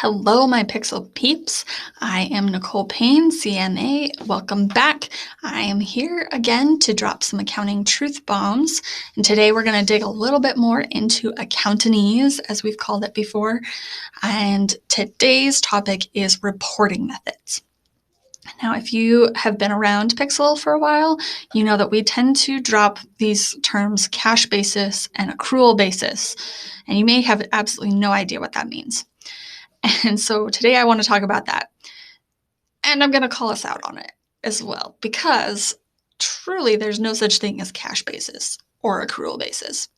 Hello, my Pixel peeps. I am Nicole Payne, CNA. Welcome back. I am here again to drop some accounting truth bombs. And today we're going to dig a little bit more into Accountantese, as we've called it before. And today's topic is reporting methods. Now, if you have been around Pixel for a while, you know that we tend to drop these terms cash basis and accrual basis. And you may have absolutely no idea what that means. And so today I want to talk about that. And I'm going to call us out on it as well, because truly there's no such thing as cash basis or accrual basis.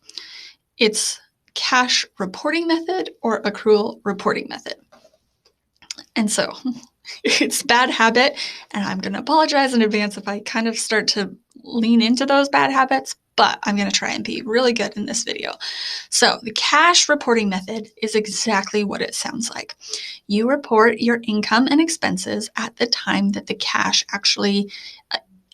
It's cash reporting method or accrual reporting method. And so it's bad habit, and I'm going to apologize in advance if I kind of start to lean into those bad habits, but I'm going to try and be really good in this video. So the cash reporting method is exactly what it sounds like. You report your income and expenses at the time that the cash actually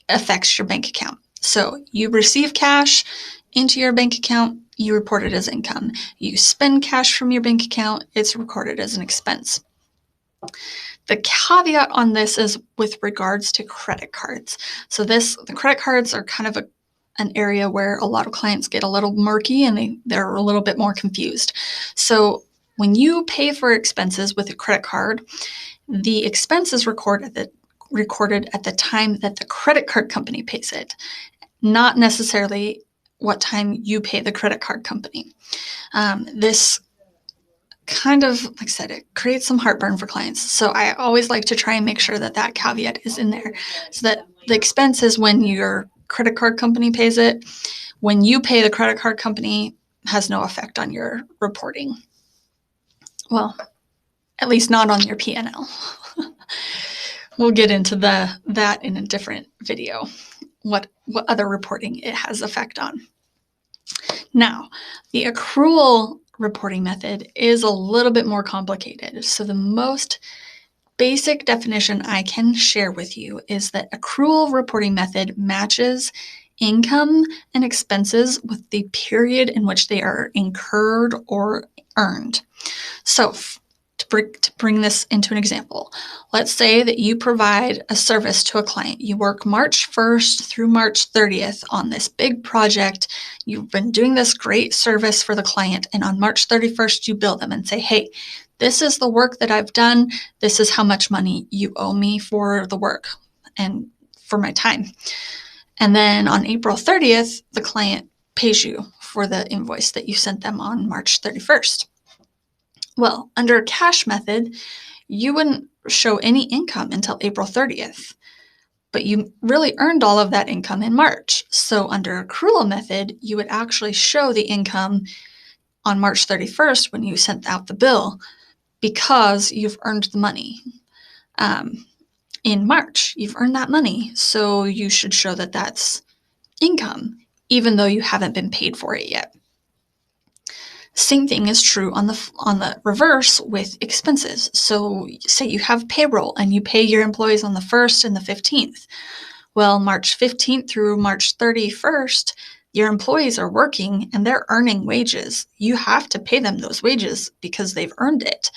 affects your bank account. So you receive cash into your bank account, you report it as income. You spend cash from your bank account, it's recorded as an expense. The caveat on this is with regards to credit cards. So the credit cards are kind of an area where a lot of clients get a little murky and they're a little bit more confused. So when you pay for expenses with a credit card, the expense is recorded at the time that the credit card company pays it, not necessarily what time you pay the credit card company. This kind of, like I said, it creates some heartburn for clients. So I always like to try and make sure that that caveat is in there, so that the expense is when your credit card company pays it. When you pay the credit card company, has no effect on your reporting. Well, at least not on your P&L. We'll get into that in a different video, what other reporting it has effect on. Now, the accrual reporting method is a little bit more complicated. So the most basic definition I can share with you is that accrual reporting method matches income and expenses with the period in which they are incurred or earned. So to bring this into an example, let's say that you provide a service to a client. You work March 1st through March 30th on this big project. You've been doing this great service for the client, and on March 31st, you bill them and say, hey, this is the work that I've done. This is how much money you owe me for the work and for my time. And then on April 30th, the client pays you for the invoice that you sent them on March 31st. Well, under a cash method, you wouldn't show any income until April 30th, but you really earned all of that income in March. So under accrual method, you would actually show the income on March 31st when you sent out the bill, because you've earned the money. In March, you've earned that money, so you should show that that's income, even though you haven't been paid for it yet. Same thing is true on the reverse with expenses. So say you have payroll and you pay your employees on the 1st and the 15th. Well, March 15th through March 31st, your employees are working and they're earning wages. You have to pay them those wages because they've earned it,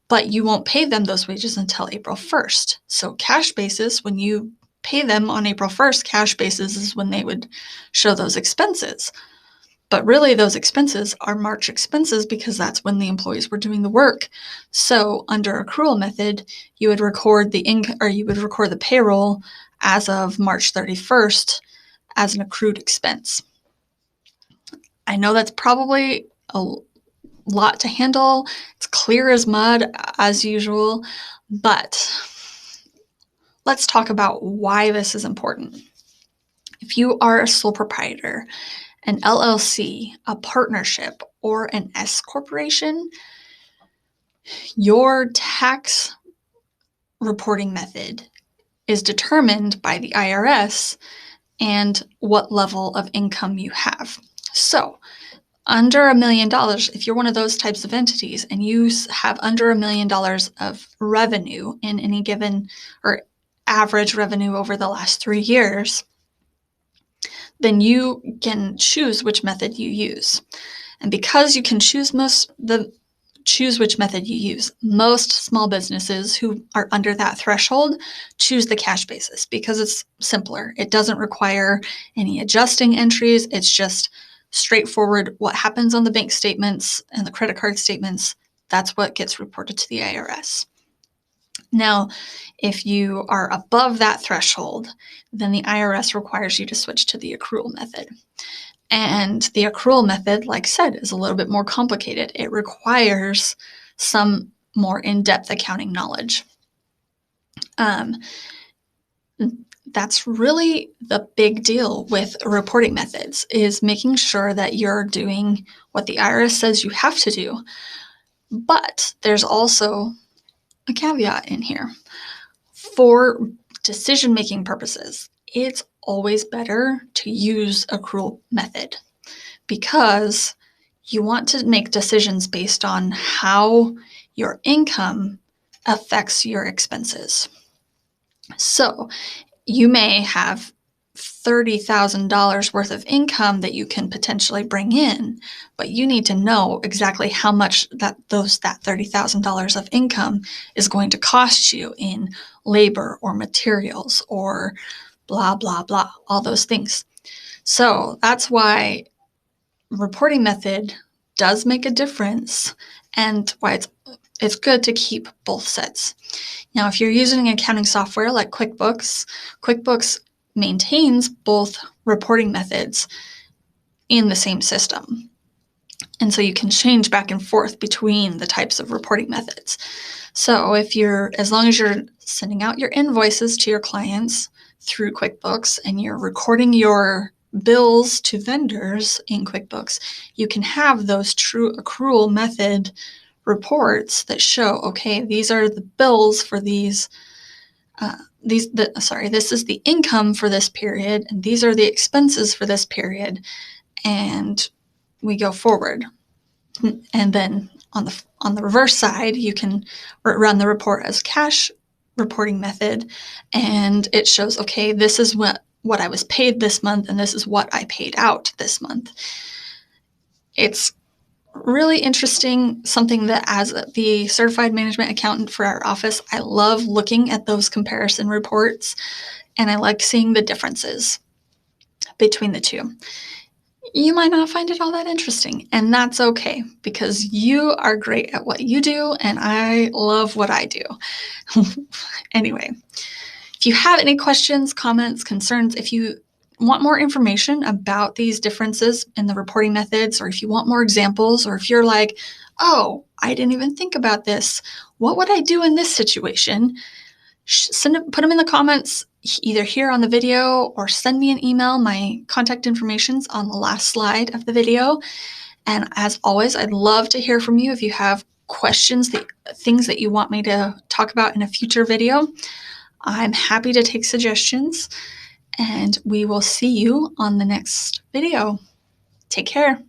but you won't pay them those wages until April 1st. So cash basis, when you pay them on April 1st, cash basis is when they would show those expenses. But really, those expenses are March expenses because that's when the employees were doing the work. So under accrual method, you would record the income, or you would record the payroll as of March 31st as an accrued expense. I know that's probably a lot to handle. It's clear as mud, as usual, but let's talk about why this is important. If you are a sole proprietor, an LLC, a partnership, or an S corporation, your tax reporting method is determined by the IRS and what level of income you have. So under $1 million, if you're one of those types of entities and you have under $1 million of revenue in any given, or average revenue over the last 3 years, then you can choose which method you use. And because you can choose choose which method you use. Most small businesses who are under that threshold choose the cash basis because it's simpler. It doesn't require any adjusting entries. It's just straightforward. What happens on the bank statements and the credit card statements, that's what gets reported to the IRS. Now, if you are above that threshold, then the IRS requires you to switch to the accrual method. And the accrual method, like I said, is a little bit more complicated. It requires some more in-depth accounting knowledge. That's really the big deal with reporting methods, is making sure that you're doing what the IRS says you have to do. But there's also a caveat in here. For decision-making purposes, it's always better to use accrual method because you want to make decisions based on how your income affects your expenses. So you may have $30,000 worth of income that you can potentially bring in, but you need to know exactly how much that $30,000 of income is going to cost you in labor or materials or blah, blah, blah, all those things. So that's why reporting method does make a difference and why it's good to keep both sets. Now, if you're using accounting software like QuickBooks maintains both reporting methods in the same system. And so you can change back and forth between the types of reporting methods. So as long as you're sending out your invoices to your clients through QuickBooks and you're recording your bills to vendors in QuickBooks, you can have those true accrual method reports that show, okay, these are the bills for this is the income for this period, and these are the expenses for this period, and we go forward. And then on the reverse side, you can run the report as cash reporting method, and it shows, okay, this is what I was paid this month, and this is what I paid out this month. It's really interesting, something that as the certified management accountant for our office, I love looking at those comparison reports, and I like seeing the differences between the two. You might not find it all that interesting, and that's okay because you are great at what you do, and I love what I do. Anyway, if you have any questions, comments, concerns, if you want more information about these differences in the reporting methods, or if you want more examples, or if you're like, oh, I didn't even think about this, what would I do in this situation? Put them in the comments either here on the video or send me an email. My contact information's on the last slide of the video. And as always, I'd love to hear from you if you have questions, things that you want me to talk about in a future video. I'm happy to take suggestions, and we will see you on the next video. Take care.